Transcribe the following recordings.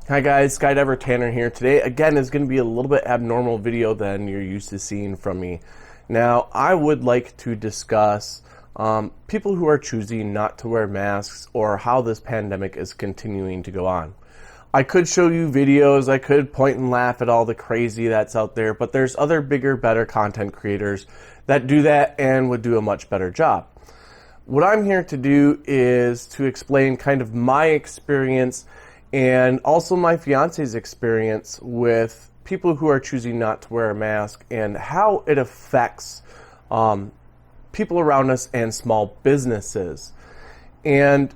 Hi guys, skydivertanner here. Today again is going to be a little bit abnormal video than you're used to seeing from me. Now I would like to discuss people who are choosing not to wear masks or how this pandemic is continuing to go on. I could show you videos, I could point and laugh at all the crazy that's out there, but there's other bigger, better content creators that do that and would do a much better job. What I'm here to do is to explain kind of my experience and also my fiance's experience with people who are choosing not to wear a mask and how it affects people around us and small businesses. And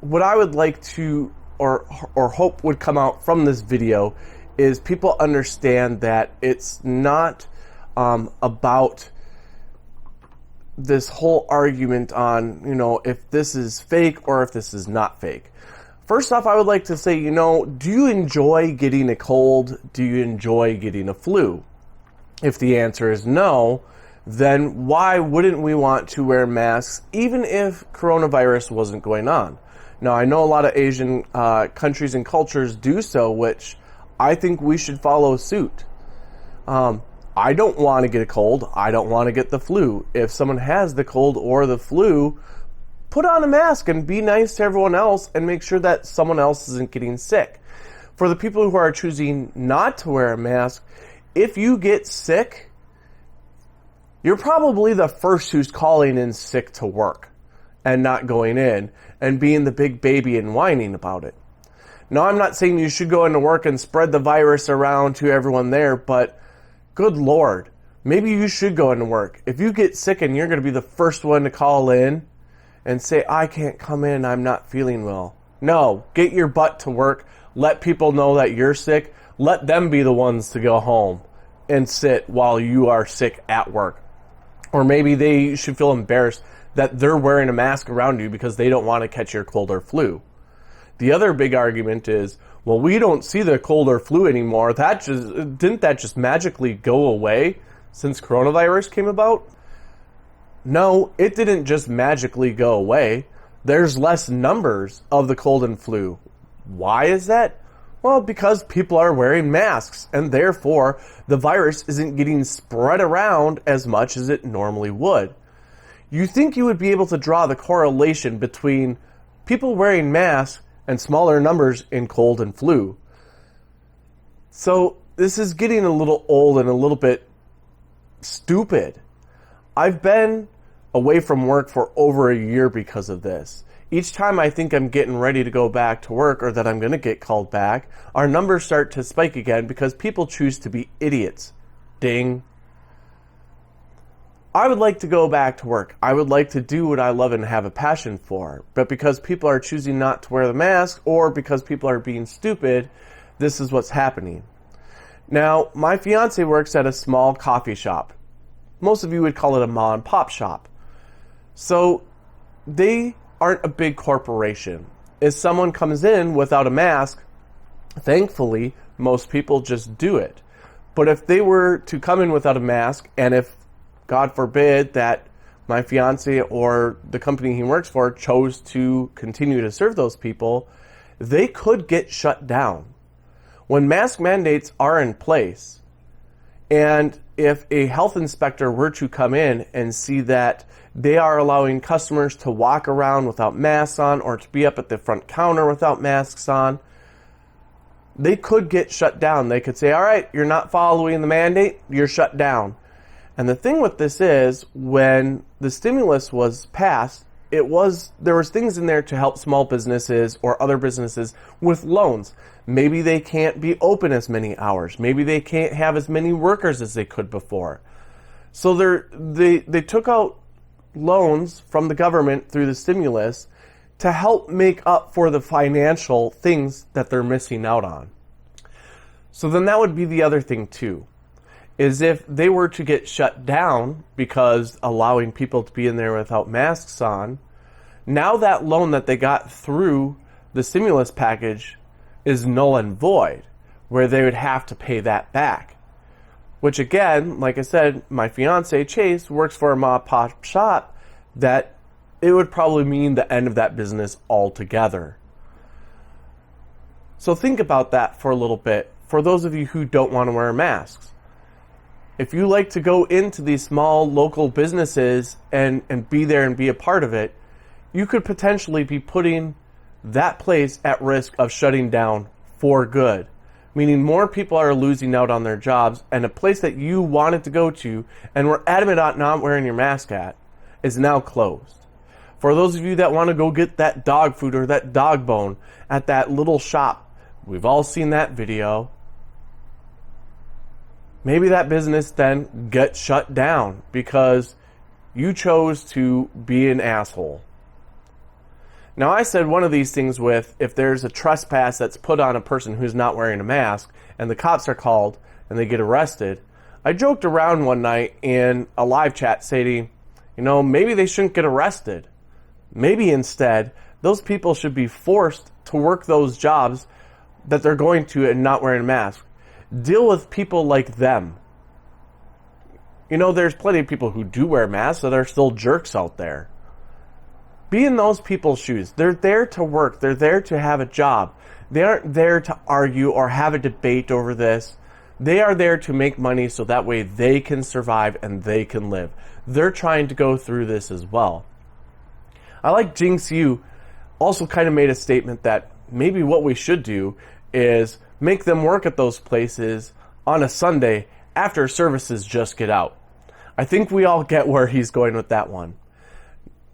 what I would like to or hope would come out from this video is people understand that it's not about this whole argument on, if this is fake or if this is not fake. First off, I would like to say, do you enjoy getting a cold? Do you enjoy getting a flu? If the answer is no, then why wouldn't we want to wear masks even if coronavirus wasn't going on? Now, I know a lot of Asian countries and cultures do so, which I think we should follow suit. I don't want to get a cold. I don't want to get the flu. If someone has the cold or the flu, put on a mask and be nice to everyone else and make sure that someone else isn't getting sick. For the people who are choosing not to wear a mask, if you get sick, you're probably the first who's calling in sick to work and not going in and being the big baby and whining about it. Now, I'm not saying you should go into work and spread the virus around to everyone there, but good Lord, maybe you should go into work. If you get sick and you're going to be the first one to call in and say, I can't come in, I'm not feeling well. No, get your butt to work. Let people know that you're sick. Let them be the ones to go home and sit while you are sick at work. Or maybe they should feel embarrassed that they're wearing a mask around you because they don't want to catch your cold or flu. The other big argument is, well, we don't see the cold or flu anymore. Didn't that just magically go away since coronavirus came about? No, it didn't just magically go away. There's less numbers of the cold and flu. Why is that? Well, because people are wearing masks, and therefore the virus isn't getting spread around as much as it normally would. You think you would be able to draw the correlation between people wearing masks and smaller numbers in cold and flu. So this is getting a little old and a little bit stupid. I've been away from work for over a year because of this. Each time I think I'm getting ready to go back to work or that I'm going to get called back, our numbers start to spike again because people choose to be idiots. Ding. I would like to go back to work. I would like to do what I love and have a passion for. But because people are choosing not to wear the mask or because people are being stupid, this is what's happening. Now, my fiance works at a small coffee shop. Most of you would call it a mom and pop shop. So they aren't a big corporation. If someone comes in without a mask, thankfully, most people just do it. But if they were to come in without a mask, and if God forbid that my fiance or the company he works for chose to continue to serve those people, they could get shut down. When mask mandates are in place, and if a health inspector were to come in and see that they are allowing customers to walk around without masks on or to be up at the front counter without masks on, they could get shut down. They could say, all right, you're not following the mandate, you're shut down. And the thing with this is, when the stimulus was passed, there was things in there to help small businesses or other businesses with loans. Maybe they can't be open as many hours. Maybe they can't have as many workers as they could before. So they took out loans from the government through the stimulus to help make up for the financial things that they're missing out on. So then that would be the other thing too, is if they were to get shut down because allowing people to be in there without masks on, now that loan that they got through the stimulus package is null and void, where they would have to pay that back. Which again, like I said, my fiance Chase works for a mom and pop shop that it would probably mean the end of that business altogether. So think about that for a little bit, for those of you who don't want to wear masks. If you like to go into these small local businesses and be there and be a part of it, you could potentially be putting that place at risk of shutting down for good. Meaning more people are losing out on their jobs, and a place that you wanted to go to and were adamant on not wearing your mask at is now closed. For those of you that want to go get that dog food or that dog bone at that little shop, we've all seen that video. Maybe that business then gets shut down because you chose to be an asshole. Now, I said one of these things with, if there's a trespass that's put on a person who's not wearing a mask and the cops are called and they get arrested, I joked around one night in a live chat saying, maybe they shouldn't get arrested. Maybe instead, those people should be forced to work those jobs that they're going to and not wearing a mask. Deal with people like them. There's plenty of people who do wear masks that are still jerks out there. Be in those people's shoes. They're there to work. They're there to have a job. They aren't there to argue or have a debate over this. They are there to make money so that way they can survive and they can live. They're trying to go through this as well. I like Jinx Yu also kind of made a statement that maybe what we should do is make them work at those places on a Sunday after services just get out. I think we all get where he's going with that one.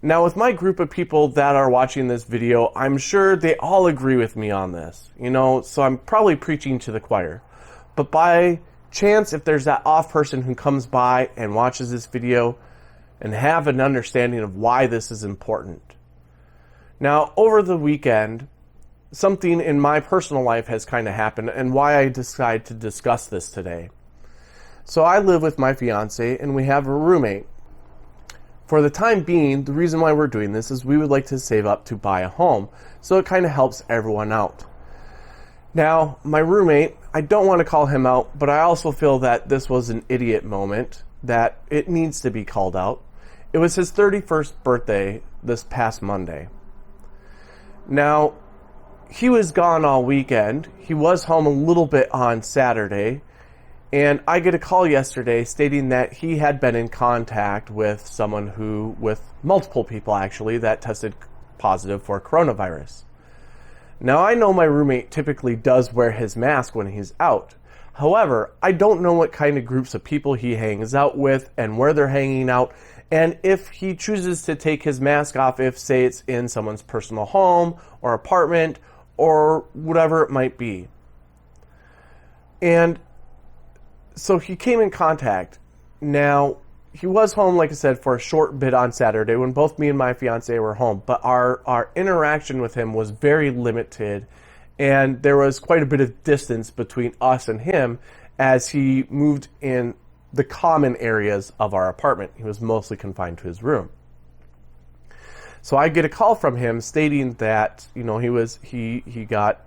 Now, with my group of people that are watching this video, I'm sure they all agree with me on this, so I'm probably preaching to the choir. But by chance, if there's that off person who comes by and watches this video and have an understanding of why this is important. Now, over the weekend, something in my personal life has kind of happened and why I decided to discuss this today. So I live with my fiance and we have a roommate. For the time being, the reason why we're doing this is we would like to save up to buy a home, so it kind of helps everyone out. Now, my roommate, I don't want to call him out, but I also feel that this was an idiot moment, that it needs to be called out. It was his 31st birthday this past Monday. Now, he was gone all weekend. He was home a little bit on Saturday. And I get a call yesterday stating that he had been in contact with with multiple people actually, that tested positive for coronavirus. Now, I know my roommate typically does wear his mask when he's out. However, I don't know what kind of groups of people he hangs out with and where they're hanging out, and if he chooses to take his mask off, if, say, it's in someone's personal home or apartment or whatever it might be. And so he came in contact. Now, he was home, like I said, for a short bit on Saturday when both me and my fiance were home. But our interaction with him was very limited, and there was quite a bit of distance between us and him as he moved in the common areas of our apartment. He was mostly confined to his room. So I get a call from him stating that he got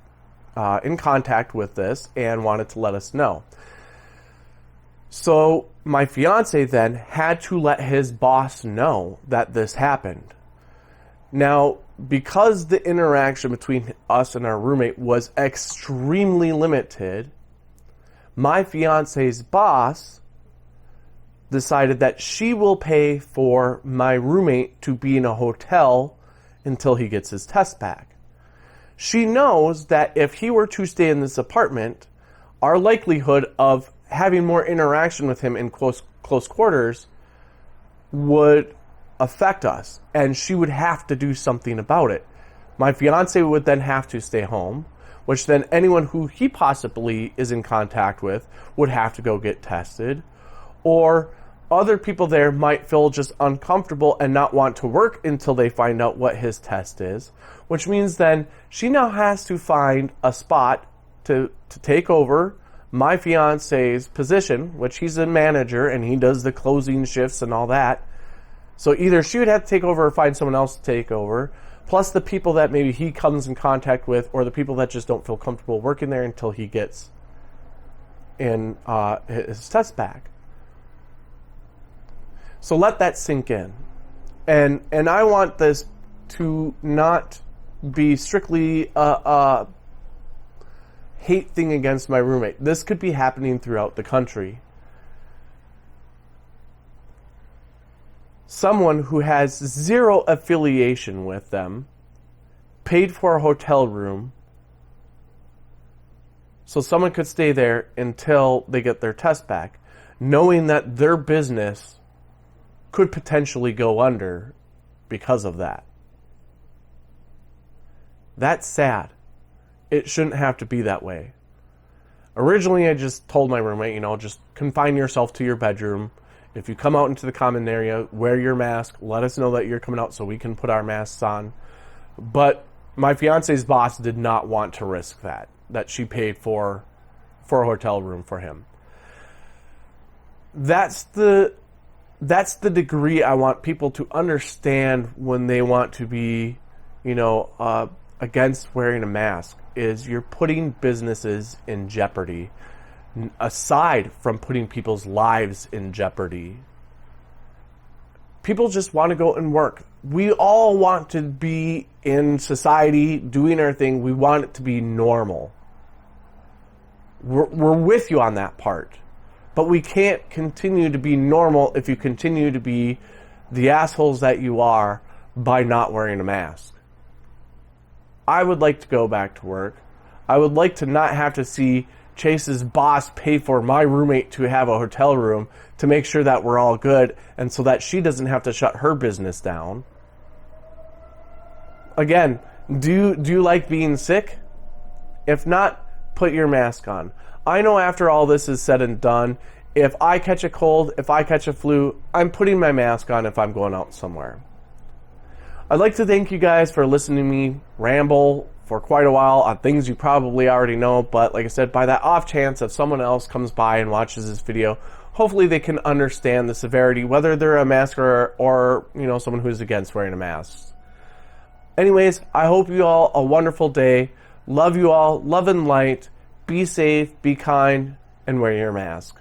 in contact with this and wanted to let us know. So my fiance then had to let his boss know that this happened. Now, because the interaction between us and our roommate was extremely limited, my fiance's boss decided that she will pay for my roommate to be in a hotel until he gets his test back. She knows that if he were to stay in this apartment, our likelihood of having more interaction with him in close quarters would affect us, and she would have to do something about it. My fiance would then have to stay home, which then anyone who he possibly is in contact with would have to go get tested, or other people there might feel just uncomfortable and not want to work until they find out what his test is, which means then she now has to find a spot to take over my fiance's position, which he's a manager and he does the closing shifts and all that. So either she would have to take over or find someone else to take over, plus the people that maybe he comes in contact with, or the people that just don't feel comfortable working there until he gets in his test back. So let that sink in. And I want this to not be strictly hate thing against my roommate. This could be happening throughout the country. Someone who has zero affiliation with them paid for a hotel room so someone could stay there until they get their test back, knowing that their business could potentially go under because of that. That's sad. It shouldn't have to be that way. Originally, I just told my roommate, just confine yourself to your bedroom. If you come out into the common area, wear your mask. Let us know that you're coming out so we can put our masks on. But my fiance's boss did not want to risk that she paid for a hotel room for him. That's the degree I want people to understand when they want to be, against wearing a mask, is you're putting businesses in jeopardy, aside from putting people's lives in jeopardy. People just want to go and work. We all want to be in society doing our thing. We want it to be normal. We're with you on that part. But we can't continue to be normal if you continue to be the assholes that you are by not wearing a mask. I would like to go back to work. I would like to not have to see Chase's boss pay for my roommate to have a hotel room to make sure that we're all good and so that she doesn't have to shut her business down. Again, do you like being sick? If not, put your mask on. I know after all this is said and done, if I catch a cold, if I catch a flu, I'm putting my mask on if I'm going out somewhere. I'd like to thank you guys for listening to me ramble for quite a while on things you probably already know, but like I said, by that off chance if someone else comes by and watches this video, hopefully they can understand the severity, whether they're a masker or someone who's against wearing a mask. Anyways, I hope you all a wonderful day. Love you all. Love and light. Be safe, be kind, and wear your mask.